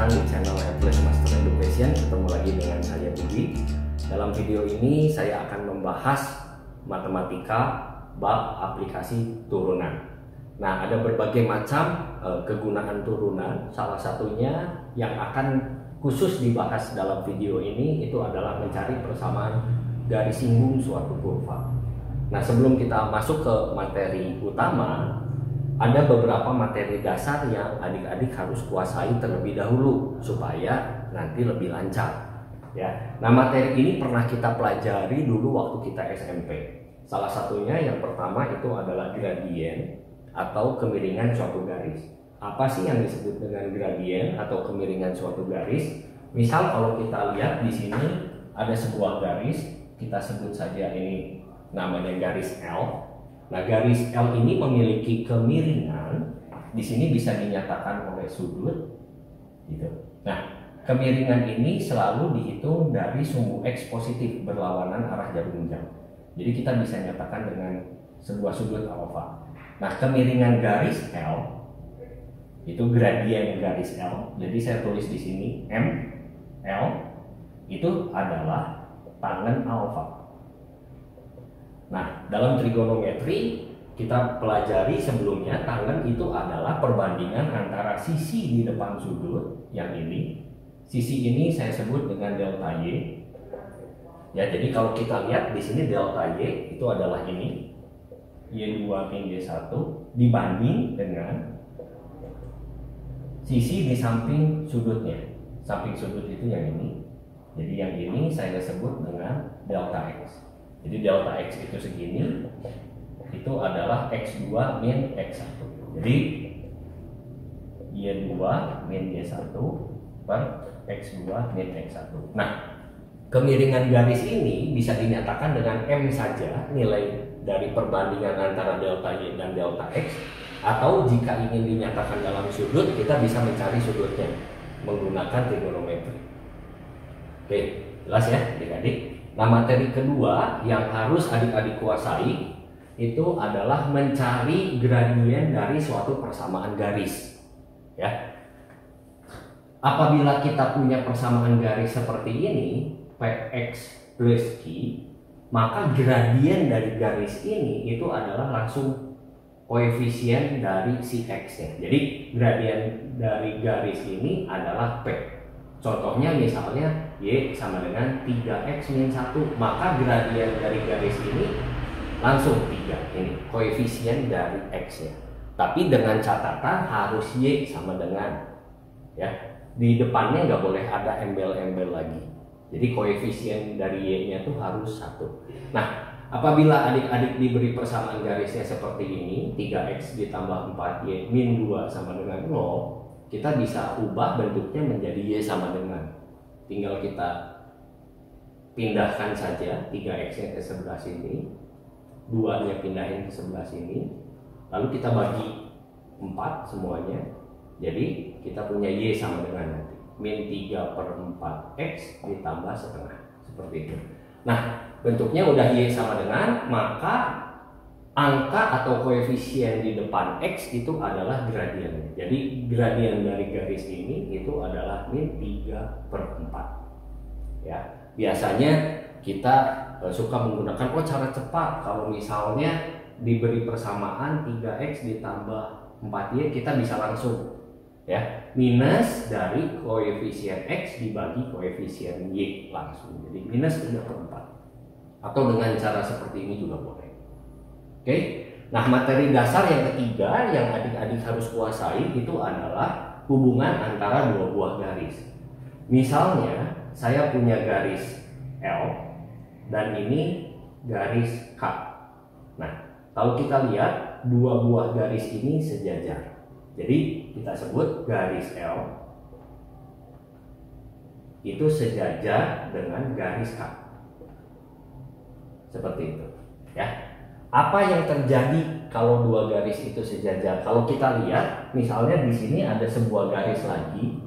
datang di channel Applies Master Education. Ketemu lagi dengan saya Budi. Dalam video ini saya akan membahas matematika bab aplikasi turunan. Nah, ada berbagai macam kegunaan turunan. Salah satunya yang akan khusus dibahas dalam video ini itu adalah mencari persamaan garis singgung suatu kurva. Nah, sebelum kita masuk ke materi utama, ada beberapa materi dasar yang adik-adik harus kuasai terlebih dahulu supaya nanti lebih lancar. Ya, nah materi ini pernah kita pelajari dulu waktu kita SMP. Salah satunya yang pertama itu adalah gradien atau kemiringan suatu garis. Apa sih yang disebut dengan gradien atau kemiringan suatu garis? Misal kalau kita lihat di sini ada sebuah garis, kita sebut saja ini namanya garis L. Nah, garis L ini memiliki kemiringan, di sini bisa dinyatakan oleh sudut, gitu. Nah, kemiringan ini selalu dihitung dari sumbu X positif berlawanan arah jarum jam. Jadi kita bisa nyatakan dengan sebuah sudut alfa. Nah, kemiringan garis L itu gradien garis L. Jadi saya tulis di sini M L itu adalah tangen alfa. Nah, dalam trigonometri kita pelajari sebelumnya tangen itu adalah perbandingan antara sisi di depan sudut yang ini. Sisi ini saya sebut dengan delta Y. Ya, jadi kalau kita lihat di sini delta Y itu adalah ini Y2 min Y1 dibanding dengan sisi di samping sudutnya. Samping sudut itu yang ini. Jadi yang ini saya sebut dengan delta X. Jadi delta X itu segini, itu adalah X2 min X1. Jadi Y2 min Y1 per X2 min X1. Nah, kemiringan garis ini bisa dinyatakan dengan M saja, nilai dari perbandingan antara delta Y dan delta X. Atau jika ingin dinyatakan dalam sudut, kita bisa mencari sudutnya menggunakan trigonometri. Oke, jelas ya adik-adik? Nah, materi kedua yang harus adik-adik kuasai itu adalah mencari gradien dari suatu persamaan garis. Ya. Apabila kita punya persamaan garis seperti ini, Px plus Q, maka gradien dari garis ini itu adalah langsung koefisien dari si X-nya. Jadi gradien dari garis ini adalah P. Contohnya misalnya Y sama dengan 3X min 1, maka gradien dari garis ini langsung 3, ini koefisien dari X nya. Tapi dengan catatan harus Y sama dengan, ya, di depannya nggak boleh ada embel-embel lagi. Jadi koefisien dari Y nya tuh harus 1. Nah, apabila adik-adik diberi persamaan garisnya seperti ini, 3X ditambah 4Y min 2 sama dengan 0, kita bisa ubah bentuknya menjadi Y sama dengan, tinggal kita pindahkan saja 3X nya ke sebelah sini, 2 nya pindahin ke sebelah sini, lalu kita bagi 4 semuanya, jadi kita punya Y sama dengan nanti min 3 per 4X ditambah setengah, seperti itu. Nah, bentuknya udah Y sama dengan, maka angka atau koefisien di depan X itu adalah gradiennya. Jadi gradien dari garis ini itu adalah min 3 per 4. Ya, biasanya kita suka menggunakan cara cepat. Kalau misalnya diberi persamaan 3X ditambah 4Y, kita bisa langsung, ya, minus dari koefisien X dibagi koefisien Y langsung. Jadi minus 3 per 4. Atau dengan cara seperti ini juga boleh. Oke, nah materi dasar yang ketiga yang adik-adik harus kuasai itu adalah hubungan antara dua buah garis. Misalnya saya punya garis L dan ini garis K. Nah, kalau kita lihat dua buah garis ini sejajar. Jadi kita sebut garis L itu sejajar dengan garis K. Seperti itu, ya. Apa yang terjadi kalau dua garis itu sejajar? Kalau kita lihat, misalnya di sini ada sebuah garis lagi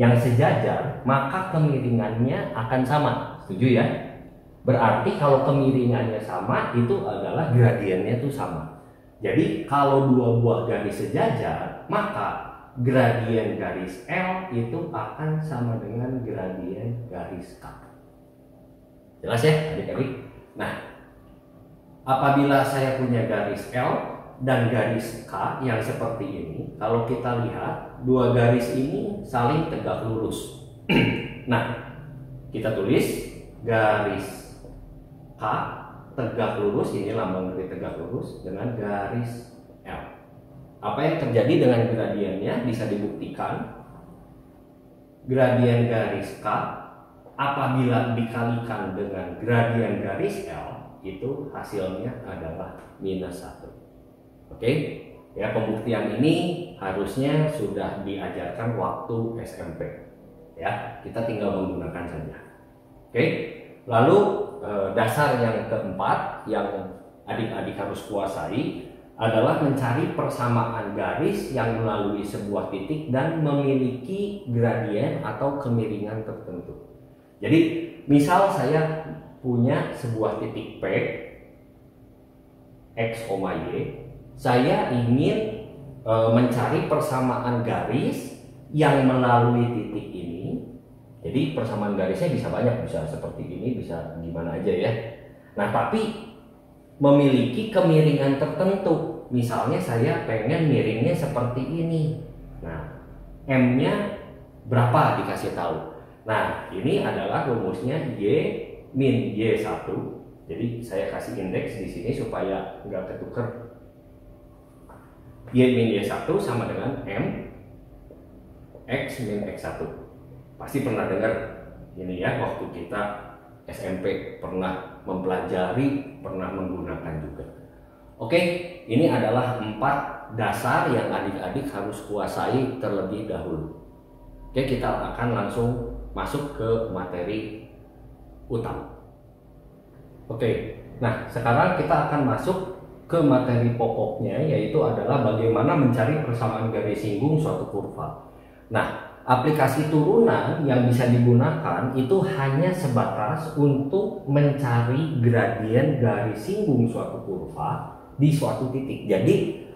yang sejajar, maka kemiringannya akan sama. Setuju ya? Berarti kalau kemiringannya sama, itu adalah gradiennya itu sama. Jadi kalau dua buah garis sejajar, maka gradien garis L itu akan sama dengan gradien garis K. Jelas ya adik-adik? Nah, apabila saya punya garis L dan garis K yang seperti ini, kalau kita lihat dua garis ini saling tegak lurus. Nah, kita tulis garis K tegak lurus, ini lambang dari tegak lurus, dengan garis L. Apa yang terjadi dengan gradiennya bisa dibuktikan. Gradien garis K apabila dikalikan dengan gradien garis L itu hasilnya adalah -1. Oke, ya pembuktian ini harusnya sudah diajarkan waktu SMP. Ya, kita tinggal menggunakan saja. Oke, lalu dasar yang keempat yang adik-adik harus kuasai adalah mencari persamaan garis yang melalui sebuah titik dan memiliki gradien atau kemiringan tertentu. Jadi, misal saya punya sebuah titik P X, Y, saya ingin mencari persamaan garis yang melalui titik ini. Jadi persamaan garisnya bisa banyak, bisa seperti ini, bisa gimana aja ya. Nah, tapi memiliki kemiringan tertentu. Misalnya saya pengen miringnya seperti ini. Nah, M-nya berapa dikasih tahu. Nah, ini adalah rumusnya Y min Y1. Jadi saya kasih indeks di sini supaya nggak ketuker. Y min Y1 sama dengan M X min X1. Pasti pernah dengar ini ya, waktu kita SMP pernah mempelajari, pernah menggunakan juga. Oke, ini adalah 4 dasar yang adik-adik harus kuasai terlebih dahulu. Oke, kita akan langsung masuk ke materi utama. Oke, nah sekarang kita akan masuk ke materi pokoknya, yaitu adalah bagaimana mencari persamaan garis singgung suatu kurva. Nah, aplikasi turunan yang bisa digunakan itu hanya sebatas untuk mencari gradien garis singgung suatu kurva di suatu titik. Jadi,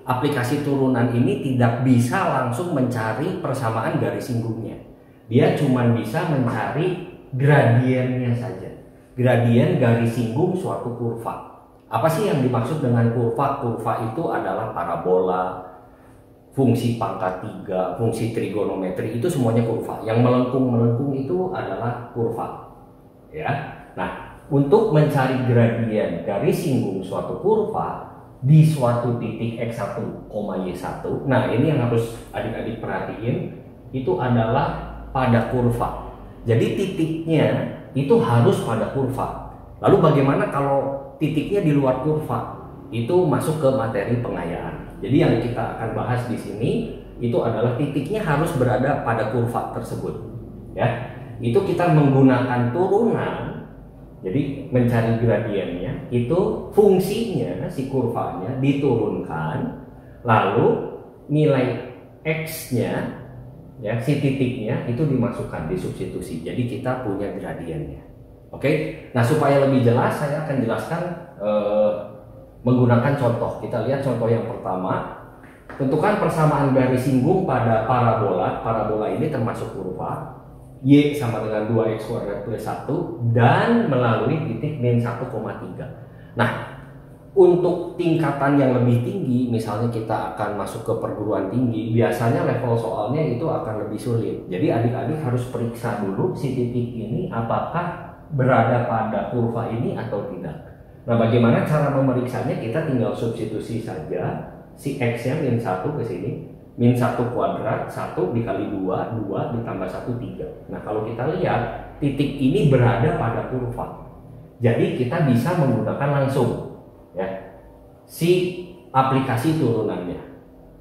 aplikasi turunan ini tidak bisa langsung mencari persamaan garis singgungnya. Dia cuma bisa mencari gradiennya saja. Gradien garis singgung suatu kurva. Apa sih yang dimaksud dengan kurva? Kurva itu adalah parabola, fungsi pangkat 3, fungsi trigonometri, itu semuanya kurva. Yang melengkung-melengkung itu adalah kurva. Ya. Nah, untuk mencari gradien garis singgung suatu kurva di suatu titik X1, Y1. Nah, ini yang harus adik-adik perhatiin, itu adalah pada kurva. Jadi titiknya itu harus pada kurva. Lalu bagaimana kalau titiknya di luar kurva? Itu masuk ke materi pengayaan. Jadi yang kita akan bahas di sini itu adalah titiknya harus berada pada kurva tersebut. Ya, itu kita menggunakan turunan. Jadi mencari gradiennya itu fungsinya si kurvanya diturunkan, lalu nilai x-nya ya si titiknya itu dimasukkan, disubstitusi. Jadi kita punya gradiennya. Oke, nah supaya lebih jelas saya akan jelaskan menggunakan contoh. Kita lihat contoh yang pertama. Tentukan persamaan garis singgung pada parabola. Parabola ini termasuk kurva. Y sama dengan 2x kuadrat plus 1 dan melalui titik min 1,3. Nah, untuk tingkatan yang lebih tinggi, misalnya kita akan masuk ke perguruan tinggi, biasanya level soalnya itu akan lebih sulit. Jadi adik-adik harus periksa dulu si titik ini apakah berada pada kurva ini atau tidak. Nah, bagaimana cara memeriksanya? Kita tinggal substitusi saja si x-nya min 1 ke sini. Min 1 kuadrat, 1 dikali 2, 2 ditambah 1, 3. Nah, kalau kita lihat, titik ini berada pada kurva. Jadi, kita bisa menggunakan langsung ya si aplikasi turunannya.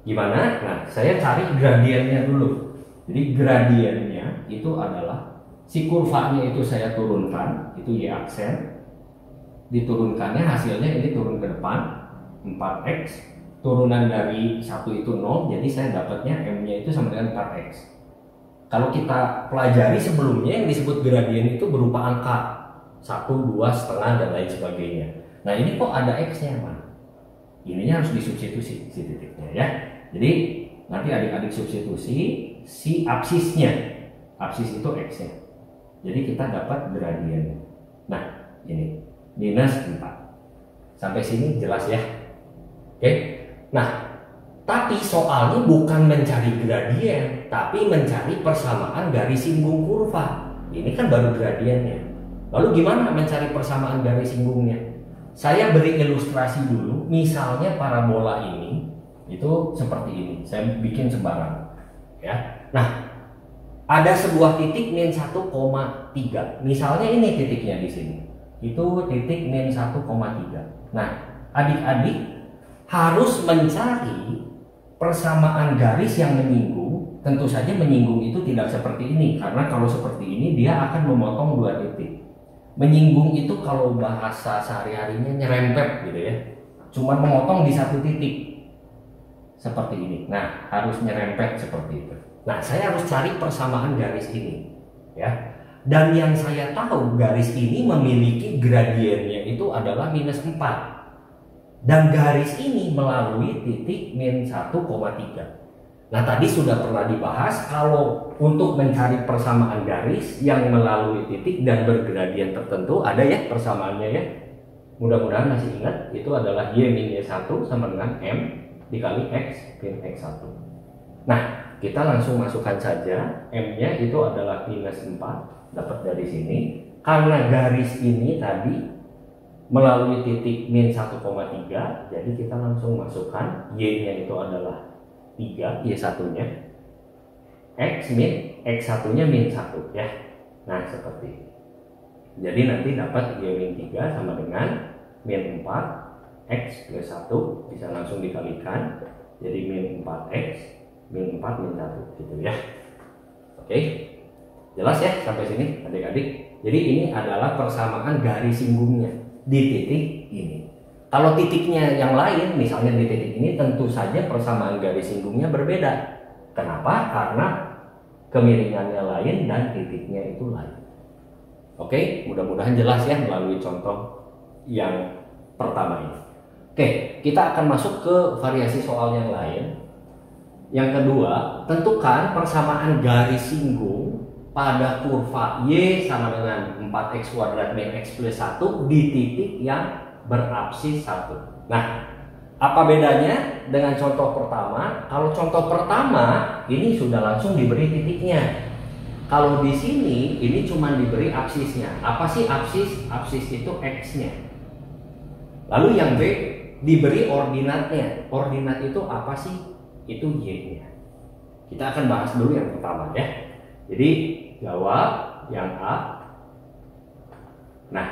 Gimana? Nah, saya cari gradiennya dulu. Jadi, gradiennya itu adalah si kurvanya itu saya turunkan, itu y aksen. Diturunkannya hasilnya ini turun ke depan, 4x. Turunan dari 1 itu 0, jadi saya dapatnya M-nya itu sama dengan 4x. Kalau kita pelajari sebelumnya yang disebut gradien itu berupa angka 1, 2, setengah, dan lain sebagainya. Nah, ini kok ada x-nya, Pak? Ininya harus disubstitusi si titiknya ya. Jadi Nanti adik-adik substitusi si absisnya. Absis itu X-nya. Jadi kita dapat gradiennya. Nah, ini minus 4. Sampai sini jelas ya. Oke. Nah, tapi soalnya bukan mencari gradien, tapi mencari persamaan garis singgung kurva. Ini kan baru gradiennya. Lalu gimana mencari persamaan garis singgungnya? Saya beri ilustrasi dulu. Misalnya parabola ini itu seperti ini. Saya bikin sembarang. Ya. Nah, ada sebuah titik min 1,3. Misalnya ini titiknya di sini. Itu titik min 1,3. Nah, adik-adik harus mencari persamaan garis yang menyinggung. Tentu saja menyinggung itu tidak seperti ini, karena kalau seperti ini dia akan memotong dua titik. Menyinggung itu kalau bahasa sehari-harinya nyerempet gitu ya, cuma memotong di satu titik seperti ini. Nah, harus nyerempet seperti itu. Nah, saya harus cari persamaan garis ini ya. Dan yang saya tahu garis ini memiliki gradiennya itu adalah minus 4. Dan garis ini melalui titik min 1,3. Nah, tadi sudah pernah dibahas kalau untuk mencari persamaan garis yang melalui titik dan bergradien tertentu, ada ya persamaannya ya. Mudah-mudahan masih ingat, itu adalah Y min Y1 sama dengan M dikali X min X1. Nah, kita langsung masukkan saja, M-nya itu adalah minus 4, dapat dari sini. Karena garis ini tadi melalui titik min 1,3, jadi kita langsung masukkan Y-nya itu adalah 3, Y1-nya, X min, X1-nya min 1 ya. Nah, seperti ini. Jadi nanti dapat Y min 3 sama dengan min 4, X plus 1, bisa langsung dikalikan. Jadi min 4X, min 4, min 1 gitu ya. Oke, jelas ya sampai sini adik-adik. Jadi ini adalah persamaan garis singgungnya di titik ini. Kalau titiknya yang lain, misalnya di titik ini, tentu saja persamaan garis singgungnya berbeda. Kenapa? Karena kemiringannya lain dan titiknya itu lain. Oke, mudah-mudahan jelas ya melalui contoh yang pertama ini. Oke, kita akan masuk ke variasi soal yang lain. Yang kedua, tentukan persamaan garis singgung pada kurva Y sama dengan 4x kuadrat min X plus 1 di titik yang berabsis 1. Nah, apa bedanya dengan contoh pertama? Kalau contoh pertama ini sudah langsung diberi titiknya. Kalau di sini ini cuma diberi absisnya. Apa sih absis? Absis itu X-nya. Lalu yang B diberi ordinatnya. Ordinat itu apa sih? Itu Y-nya. Kita akan bahas dulu yang pertama ya. Jadi jawab yang A. Nah,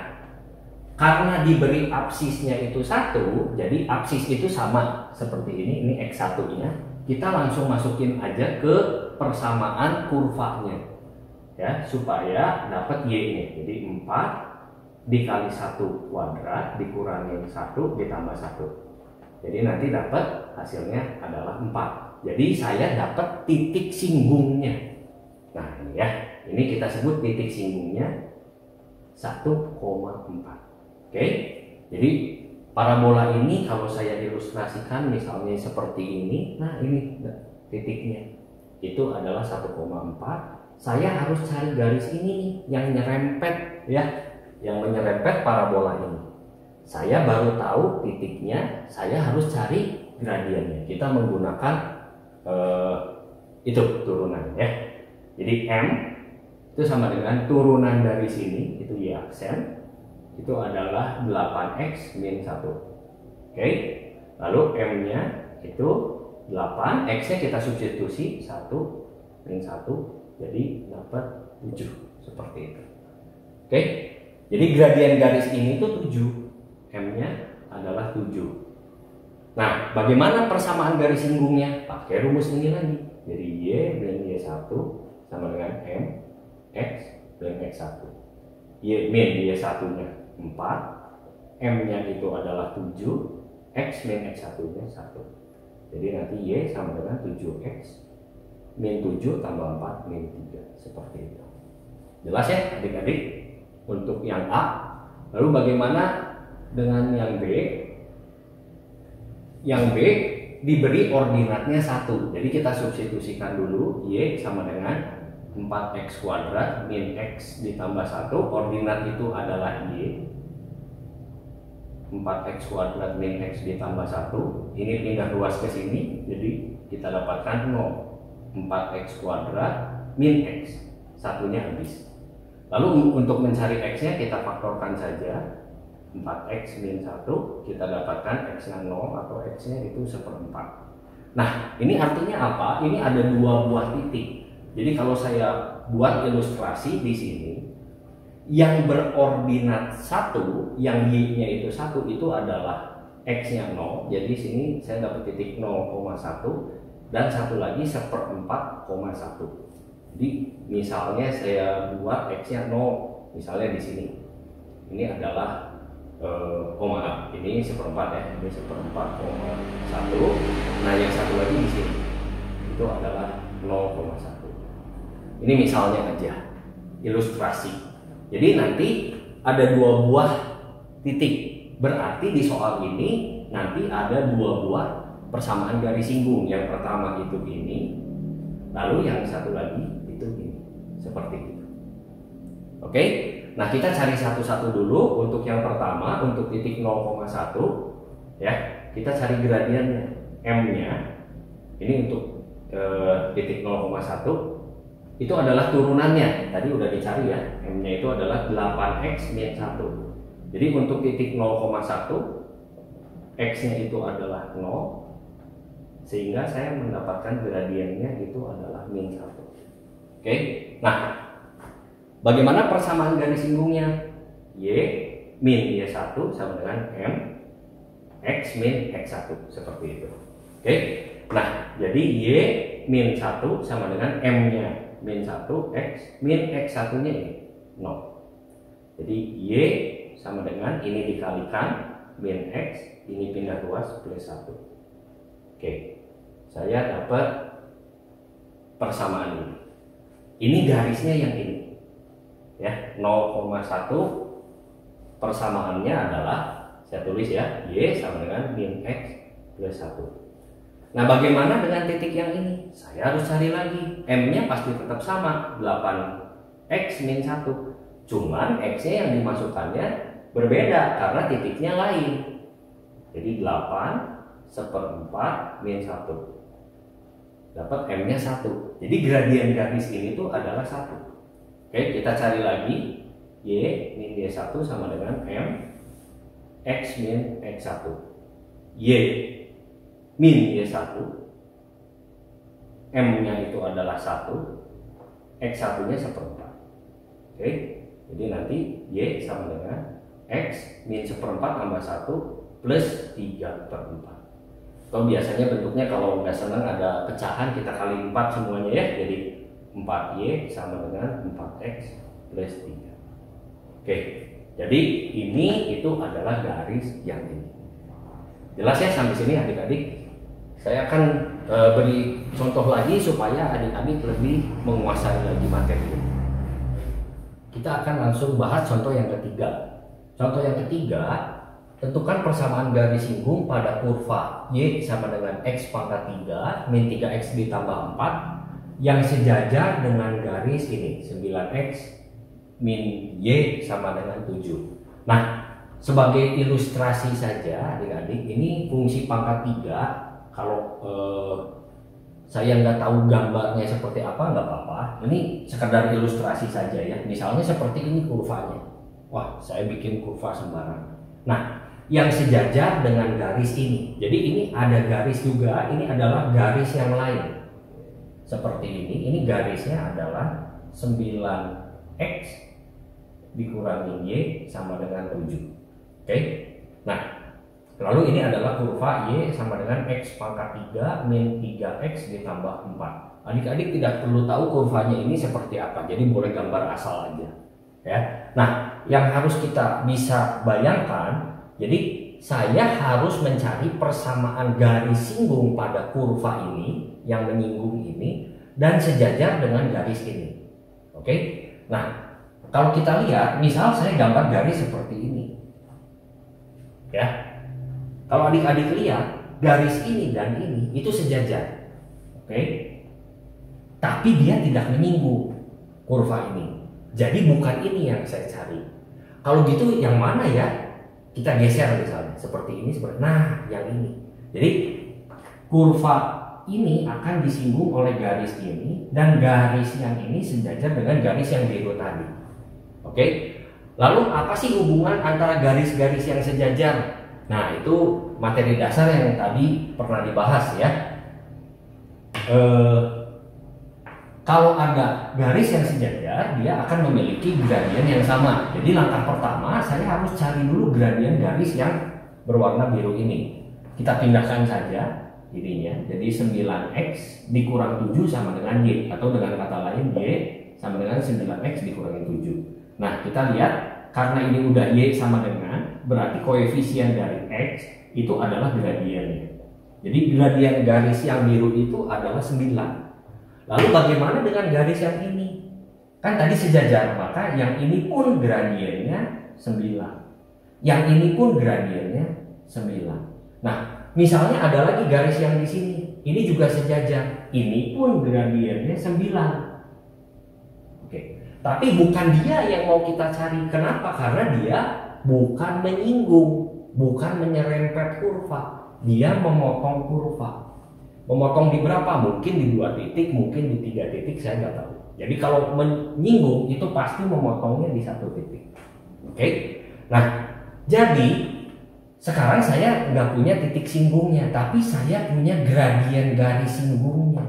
karena diberi absisnya itu 1, jadi absis itu sama seperti ini X1-nya. Kita langsung masukin aja ke persamaan kurvanya ya, supaya dapat Y-nya. Jadi 4 dikali 1 kuadrat dikurangin 1 ditambah 1. Jadi nanti dapat hasilnya adalah 4. Jadi saya dapat titik singgungnya. Nah, ini ya. Ini kita sebut titik singgungnya 1,4. Oke, jadi parabola ini kalau saya ilustrasikan misalnya seperti ini, nah ini titiknya itu adalah 1,4. Saya harus cari garis ini yang nyerempet ya, yang menyerempet parabola ini. Saya baru tahu titiknya, saya harus cari gradiennya. Kita menggunakan itu turunan ya. Jadi M itu sama dengan turunan dari sini, itu Y aksen. Itu adalah 8x min 1. Oke, lalu M-nya itu 8, X-nya kita substitusi 1 min 1, jadi dapat 7 seperti itu. Oke, jadi gradien garis ini itu 7, M-nya adalah 7. Nah, bagaimana persamaan garis singgungnya? Pakai rumus ini lagi. Jadi Y min Y1 sama dengan M X min X1. Y min Y1-nya 4, M-nya itu adalah 7, X min X1-nya 1. Jadi nanti Y sama dengan 7X min 7 tambah 4 min 3. Seperti itu. Jelas ya adik-adik untuk yang A. Lalu bagaimana dengan yang B? Yang B diberi ordinatnya 1. Jadi kita substitusikan dulu Y sama dengan 4x kuadrat min X ditambah 1. Ordinat itu adalah Y. 4x kuadrat min X ditambah 1. Ini pindah ruas ke sini, jadi kita dapatkan 0. 4x kuadrat min X, satunya habis. Lalu untuk mencari X nya kita faktorkan saja. 4x min 1, kita dapatkan X nya 0 atau X nya itu 1/4. Nah, ini artinya apa? Ini ada 2 buah titik. Jadi kalau saya buat ilustrasi di sini, yang berordinat 1, yang Y-nya itu 1, itu adalah X-nya 0. Jadi sini saya dapat titik 0,1 dan satu lagi 1/4,1. Jadi misalnya saya buat X-nya 0, misalnya di sini. Ini adalah ini 1/4 ya, ini 1/4,1. Nah, yang satu lagi di sini itu adalah 0,1. Ini misalnya aja, ilustrasi. Jadi nanti ada 2 buah titik. Berarti di soal ini nanti ada 2 buah persamaan garis singgung. Yang pertama itu ini, lalu yang satu lagi itu ini. Seperti itu. Oke? Nah, kita cari satu-satu dulu. Untuk yang pertama, untuk titik 0,1 ya, kita cari gradiennya, M-nya. Ini untuk titik 0,1 itu adalah turunannya. Tadi udah dicari ya, M-nya itu adalah 8x min 1. Jadi untuk titik 0,1 X-nya itu adalah 0, sehingga saya mendapatkan gradiennya itu adalah min 1. Oke, nah bagaimana persamaan garis singgungnya? Y min Y1 sama dengan M X min X1, seperti itu. Oke, nah jadi Y min 1 sama dengan M-nya min 1 X min X1 nya ini 0. Jadi Y sama dengan ini dikalikan min X, ini pindah ruas plus 1. Oke, saya dapat persamaan ini. Ini garisnya yang ini ya, 0,1 persamaannya adalah, saya tulis ya, Y sama dengan min X plus 1. Nah, bagaimana dengan titik yang ini? Saya harus cari lagi. M-nya pasti tetap sama, 8x min 1. Cuman X-nya yang dimasukkannya berbeda karena titiknya lain. Jadi 8/4 min 1. Dapat M-nya 1. Jadi gradien garis ini tuh adalah 1. Oke, kita cari lagi. Y min Y1 sama dengan M X min X1. Y min Y1, M-nya itu adalah 1, X1 nya 1/4. Oke, jadi nanti Y sama dengan X min 1/4 tambah 1 plus 3/4. Atau biasanya bentuknya kalau nggak senang ada pecahan, kita kali 4 semuanya ya, jadi 4Y sama dengan 4X plus 3. Oke, jadi ini itu adalah garis yang ini. Jelas ya sampai sini adik-adik? Saya akan beri contoh lagi supaya adik-adik lebih menguasai lagi materi ini. Kita akan langsung bahas contoh yang ketiga. Contoh yang ketiga, tentukan persamaan garis singgung pada kurva Y sama dengan X pangkat 3 min 3X ditambah 4 yang sejajar dengan garis ini 9X min Y sama dengan 7. Nah, sebagai ilustrasi saja adik-adik, ini fungsi pangkat 3. Kalau saya nggak tahu gambarnya seperti apa, nggak apa-apa. Ini sekedar ilustrasi saja ya. Misalnya seperti ini kurvanya. Wah, saya bikin kurva sembarangan. Nah, yang sejajar dengan garis ini. Jadi ini ada garis juga, ini adalah garis yang lain. Seperti ini garisnya adalah 9X dikurangi Y sama dengan 7. Oke. Nah, lalu ini adalah kurva Y sama dengan X pangkat 3 min 3X ditambah 4. Adik-adik tidak perlu tahu kurvanya ini seperti apa, jadi boleh gambar asal aja ya. Nah, yang harus kita bisa bayangkan, jadi saya harus mencari persamaan garis singgung pada kurva ini yang menyinggung ini dan sejajar dengan garis ini. Oke. Nah, kalau kita lihat, misal saya gambar garis seperti ini ya. Kalau adik-adik lihat, garis ini dan ini itu sejajar. Oke. Tapi dia tidak menyinggung kurva ini. Jadi bukan ini yang saya cari. Kalau gitu yang mana ya? Kita geser misalnya seperti ini, seperti nah yang ini. Jadi kurva ini akan disinggung oleh garis ini dan garis yang ini sejajar dengan garis yang biru tadi. Oke. Lalu apa sih hubungan antara garis-garis yang sejajar? Nah, itu materi dasar yang tadi pernah dibahas ya. Kalau ada garis yang sejajar, dia akan memiliki gradien yang sama. Jadi langkah pertama saya harus cari dulu gradien garis yang berwarna biru ini. Kita pindahkan saja ininya, jadi 9x dikurang 7 sama dengan y, atau dengan kata lain y sama dengan 9x dikurangi 7. Nah kita lihat, karena ini udah y sama dengan, berarti koefisien dari x itu adalah gradiennya. Jadi gradien garis yang biru itu adalah 9. Lalu bagaimana dengan garis yang ini? Kan tadi sejajar, maka yang ini pun gradiennya 9, yang ini pun gradiennya 9. Nah misalnya ada lagi garis yang di sini, ini juga sejajar, ini pun gradiennya 9. Oke, tapi bukan dia yang mau kita cari. Kenapa? Karena dia bukan menyinggung, bukan menyerempet kurva, dia memotong kurva. Memotong di berapa? Mungkin di 2 titik, mungkin di 3 titik, saya nggak tahu. Jadi kalau menyinggung itu pasti memotongnya di 1 titik. Oke, nah jadi sekarang saya nggak punya titik singgungnya, tapi saya punya gradien garis singgungnya.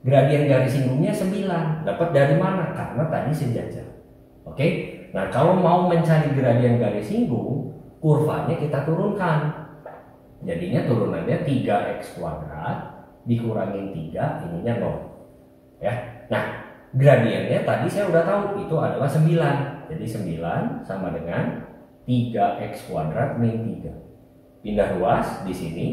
Gradien garis singgungnya 9. Dapat dari mana? Karena tadi sejajar. Oke. Nah, kalau mau mencari gradien garis singgung, kurvanya kita turunkan. Jadinya turunannya 3x kuadrat dikurangi 3, ininya 0. Ya. Nah, gradiennya tadi saya udah tahu itu adalah 9. Jadi 9 sama dengan 3x kuadrat min 3. Pindah ruas di sini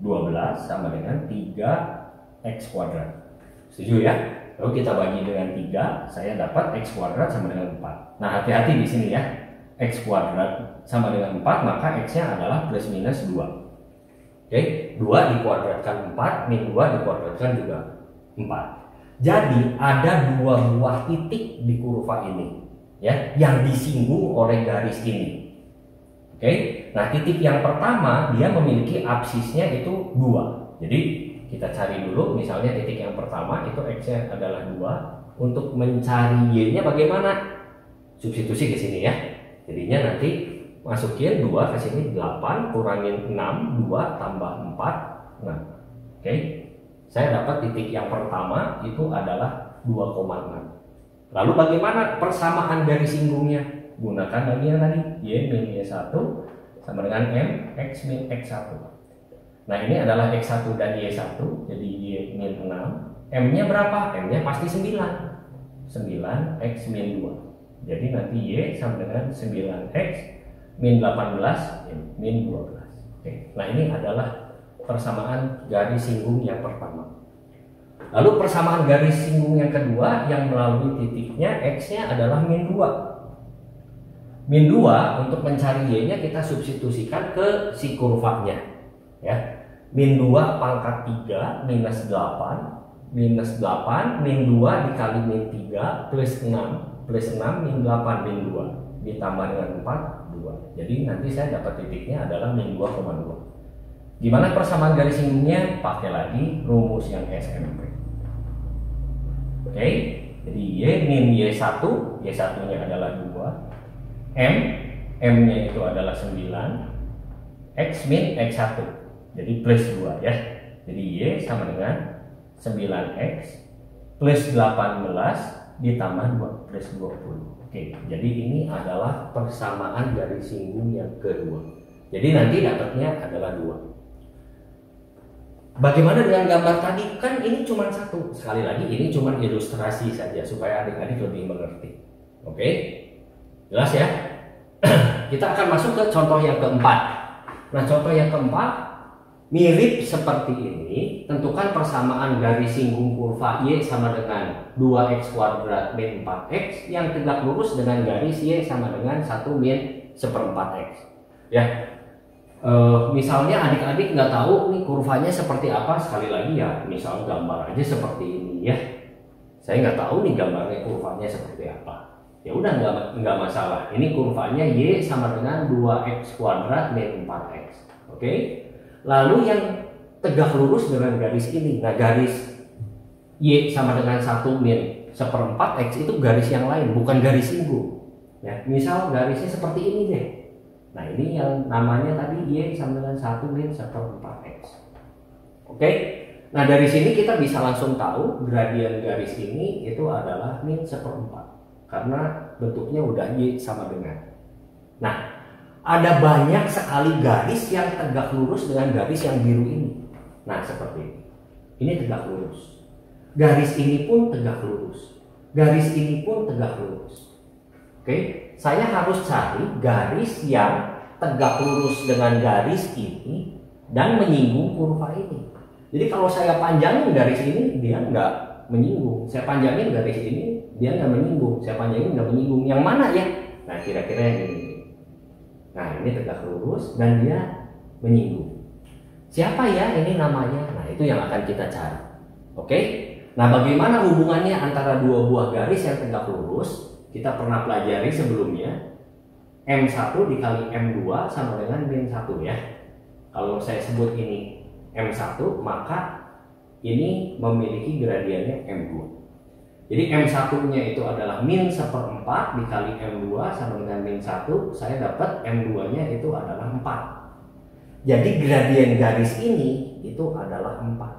12 sama dengan 3x kuadrat. Setuju ya? Lalu kita bagi dengan 3, saya dapat x kuadrat sama dengan 4. Nah, hati-hati di sini ya. X kuadrat sama dengan 4, maka x-nya adalah plus minus 2. Oke, 2 dikuadratkan 4, min 2 dikuadratkan juga 4. Jadi ada 2 buah titik di kurva ini ya, yang disinggung oleh garis ini. Oke, nah titik yang pertama dia memiliki absisnya itu 2. Jadi kita cari dulu, misalnya titik yang pertama itu x-nya adalah 2. Untuk mencari y-nya bagaimana? Substitusi ke sini ya. Jadinya nanti masukin 2 ke sini, 8 kurangin 6, 2 tambah 4. Nah, oke. Saya dapat titik yang pertama itu adalah 2,6. Lalu bagaimana persamaan garis singgungnya? Gunakan lagi yang tadi, y min y1 sama dengan m x min x1. Nah ini adalah x1 dan y1, jadi y min 6. M-nya berapa? M-nya pasti 9. 9x min 2. Jadi nanti y sama dengan 9x min 18 min 12. Oke. Nah ini adalah persamaan garis singgung yang pertama. Lalu persamaan garis singgung yang kedua yang melalui titiknya x-nya adalah min 2. Min 2 untuk mencari y-nya kita substitusikan ke si kurvanya ya. Min 2 pangkat 3 minus 8 min 2 dikali min 3 plus 6 min 8 min 2 ditambah dengan 4 2. Jadi nanti saya dapat titiknya adalah min 2,2. Gimana persamaan garis singgungnya? Pakai lagi rumus yang SMP. Oke, jadi y min y1, y1-nya adalah 2. M-nya itu adalah 9, X min X1, jadi plus 2 ya. Jadi Y sama dengan 9X plus 18 ditambah 2 plus 20. Oke, jadi ini adalah persamaan garis singgung yang kedua. Jadi nanti dapatnya adalah 2. Bagaimana dengan gambar tadi? Kan ini cuma satu. Sekali lagi ini cuma ilustrasi saja supaya adik-adik lebih mengerti. Oke? Jelas ya? Kita akan masuk ke contoh yang keempat. Nah, contoh yang keempat mirip seperti ini. Tentukan persamaan garis singgung kurva y sama dengan 2x kuadrat min 4x yang tegak lurus dengan garis y sama dengan 1 min 1/4x. Ya. Misalnya adik-adik nggak tahu nih kurvanya seperti apa, sekali lagi ya misal gambar aja seperti ini ya, saya nggak tahu nih gambarnya kurvanya seperti apa, ya udah nggak masalah, ini kurvanya Y sama dengan 2x kuadrat min 4x. Oke, lalu yang tegak lurus dengan garis ini, nah garis Y sama dengan 1 min 1/4x itu garis yang lain, bukan garis singgung ya. Misal garisnya seperti ini deh. Nah ini yang namanya tadi Y sama dengan 1 min 1/4x. Oke, nah dari sini kita bisa langsung tahu gradien garis ini itu adalah min 1/4 karena bentuknya udah Y sama dengan. Nah ada banyak sekali garis yang tegak lurus dengan garis yang biru ini. Nah seperti ini. Ini tegak lurus. Garis ini pun tegak lurus. Garis ini pun tegak lurus. Oke, saya harus cari garis yang tegak lurus dengan garis ini dan menyinggung kurva ini. Jadi kalau saya panjangin garis ini, dia nggak menyinggung. Saya panjangin garis ini, dia nggak menyinggung. Saya panjangin nggak menyinggung. Yang mana ya? Nah kira-kira yang ini. Nah ini tegak lurus dan dia menyinggung. Siapa ya ini namanya? Nah itu yang akan kita cari. Oke? Nah bagaimana hubungannya antara dua buah garis yang tegak lurus? Kita pernah pelajari sebelumnya, M1 dikali M2 sama dengan min 1 ya. Kalau saya sebut ini M1, maka ini memiliki gradiennya M2. Jadi M1-nya itu adalah min 1/4 dikali M2 sama dengan min 1, saya dapat M2-nya itu adalah 4. Jadi gradien garis ini itu adalah 4.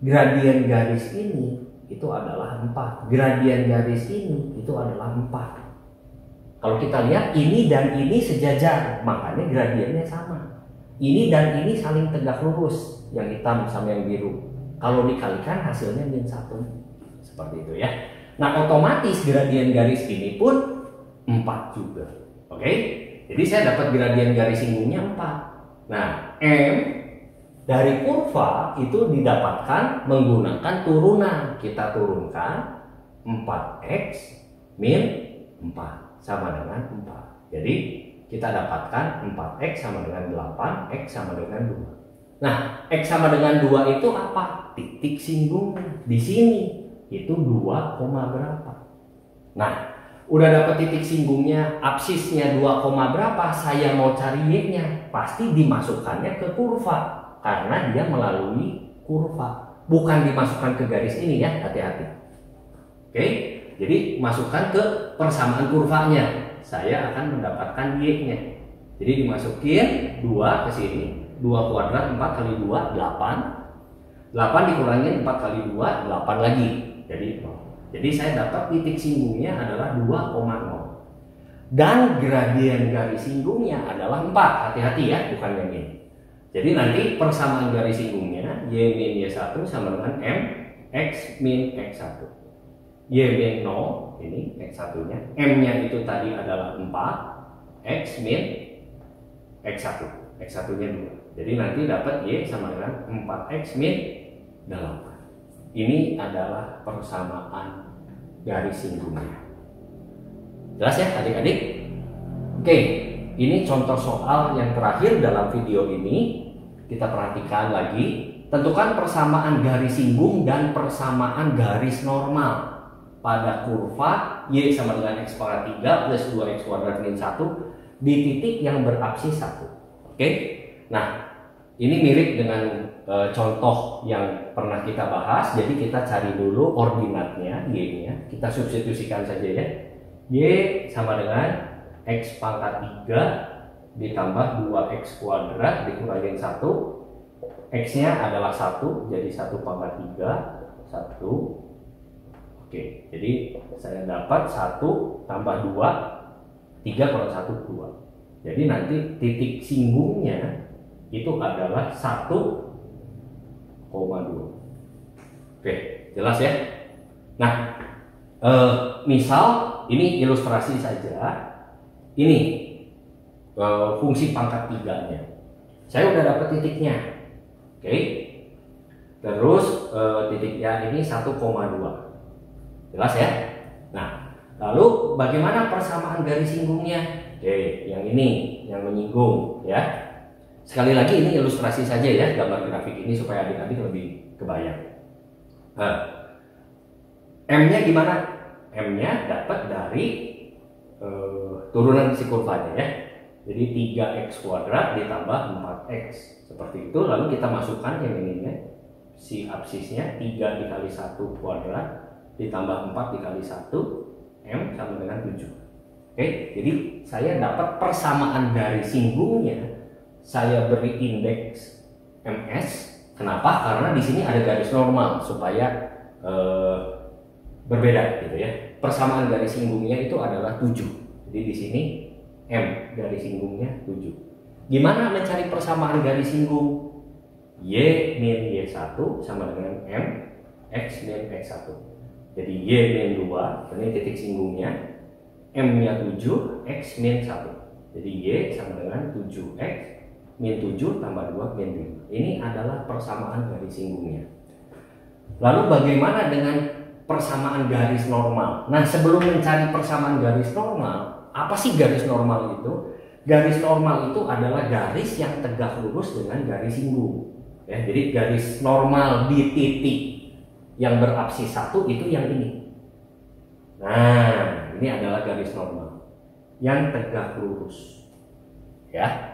Gradien garis ini itu adalah 4. Gradien garis ini itu adalah 4. Kalau kita lihat ini dan ini sejajar, makanya gradiennya sama. Ini dan ini saling tegak lurus, yang hitam sama yang biru. Kalau dikalikan hasilnya min 1. Seperti itu ya. Nah otomatis gradien garis ini pun 4 juga. Oke? Jadi saya dapat gradien garis singgungnya 4. Nah M dari kurva itu didapatkan menggunakan turunan. Kita turunkan 4x min 4 sama dengan 4. Jadi kita dapatkan 4x sama dengan 8, x sama dengan 2. Nah, x sama dengan 2 itu apa? Titik singgungnya. Di sini itu 2, berapa. Nah, udah dapat titik singgungnya, absisnya 2, berapa, saya mau cari y-nya. Pasti dimasukkannya ke kurva. Karena dia melalui kurva, bukan dimasukkan ke garis ini ya, hati-hati. Oke, jadi masukkan ke persamaan kurvanya, saya akan mendapatkan y-nya. Jadi dimasukin 2 ke sini, 2 kuadrat 4 kali 2 8, 8 dikurangin 4 kali 2 8 lagi, jadi 0. Jadi saya dapat titik singgungnya adalah 2,0 dan gradien garis singgungnya adalah 4. Hati-hati ya, bukan yang ini. Jadi nanti persamaan garis singgungnya y min y1 sama dengan m x min x1. Y min 0 ini x1 nya, m nya itu tadi adalah 4, x min x1, x1 nya 2. Jadi nanti dapat y sama dengan 4x min 8. Ini adalah persamaan garis singgungnya. Jelas ya adik-adik? Oke, ini contoh soal yang terakhir dalam video ini. Kita perhatikan lagi, tentukan persamaan garis singgung dan persamaan garis normal pada kurva y sama dengan x pangkat 3 plus 2x kuadrat min 1 di titik yang berabsis 1. Oke, nah ini mirip dengan contoh yang pernah kita bahas. Jadi kita cari dulu ordinatnya, y-nya, kita substitusikan saja ya. Y sama dengan x pangkat 3 ditambah 2x kuadrat dikurangin 1, x-nya adalah 1, jadi 1 pangkat 3, 1. Oke, jadi saya dapat 1 tambah 2, 3 kurang 1, 2. Jadi nanti titik singgungnya itu adalah 1,2. Oke, jelas ya? Nah, misal ini ilustrasi saja. Ini fungsi pangkat 3-nya. Saya udah dapat titiknya. Oke. Terus titiknya ini 1,2. Jelas ya? Nah, lalu bagaimana persamaan garis singgungnya? Oke, yang ini yang menyinggung ya. Sekali lagi ini ilustrasi saja ya, gambar grafik ini supaya adik-adik lebih kebayang. Nah, M-nya gimana? M-nya dapat dari turunan si kurvanya ya. Jadi 3x kuadrat ditambah 4x seperti itu. Lalu kita masukkan yang ininya, si absisnya 3 dikali 1 kuadrat ditambah 4 dikali 1, M sama dengan 7. Oke, jadi saya dapat persamaan dari singgungnya. Saya beri indeks MS. Kenapa? Karena di sini ada garis normal supaya berbeda gitu ya. Persamaan garis singgungnya itu adalah 7. Jadi di sini M garis singgungnya 7. Gimana mencari persamaan garis singgung? Y min Y1 sama dengan M X min X1. Jadi Y min 2, ini titik singgungnya, M-nya 7, X min 1. Jadi Y sama dengan 7X min 7 tambah 2 min 5. Ini adalah persamaan garis singgungnya. Lalu bagaimana dengan persamaan garis normal? Nah, sebelum mencari persamaan garis normal, apa sih garis normal itu? Garis normal itu adalah garis yang tegak lurus dengan garis singgung. Ya, jadi garis normal di titik yang berabsis 1 itu yang ini. Nah, ini adalah garis normal yang tegak lurus. Ya.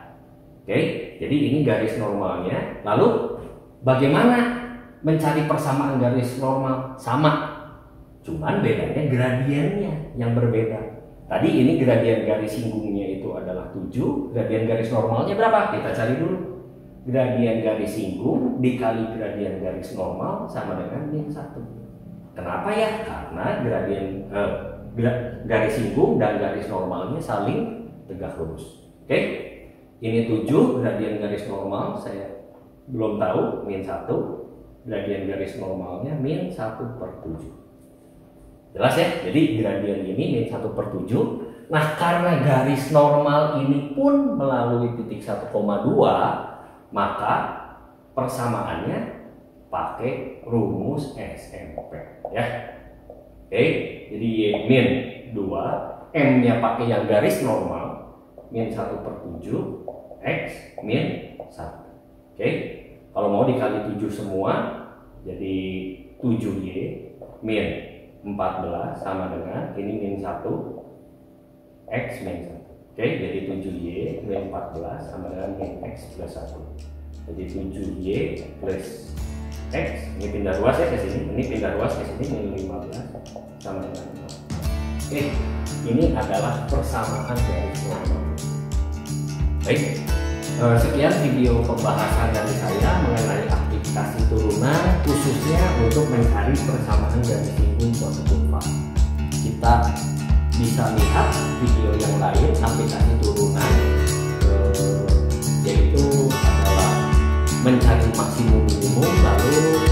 Oke, jadi ini garis normalnya. Lalu bagaimana mencari persamaan garis normal? Sama, cuman bedanya gradiennya yang berbeda. Tadi ini gradien garis singgungnya itu adalah 7, gradien garis normalnya berapa? Kita cari dulu. Gradien garis singgung dikali gradien garis normal sama dengan min 1. Kenapa ya? Karena gradien garis singgung dan garis normalnya saling tegak lurus. Oke? Ini 7, gradien garis normal saya belum tahu, min 1. Gradien garis normalnya min 1/7. Jelas ya? Jadi gradien ini min 1/7. Nah, karena garis normal ini pun melalui titik 1,2, maka persamaannya pakai rumus SMP ya. Oke, jadi Y min 2, M-nya pakai yang garis normal, min 1/7, X min 1. Oke, kalau mau dikali 7 semua, jadi 7Y min 14 sama dengan ini min 1, X min 1. Oke, jadi 7Y min 14 sama dengan min X plus 1. Jadi 7Y plus X, ini pindah ruas ya ke sini, ini pindah ruas ke sini, min 15 sama dengan 4. Oke, ini adalah persamaan garis normal. Baik, sekian video pembahasan dari saya mengenai aplikasi turunan, khususnya untuk mencari persamaan garis singgung suatu kurva. Kita bisa lihat video yang lain aplikasi turunan, yaitu adalah mencari maksimum minimum lalu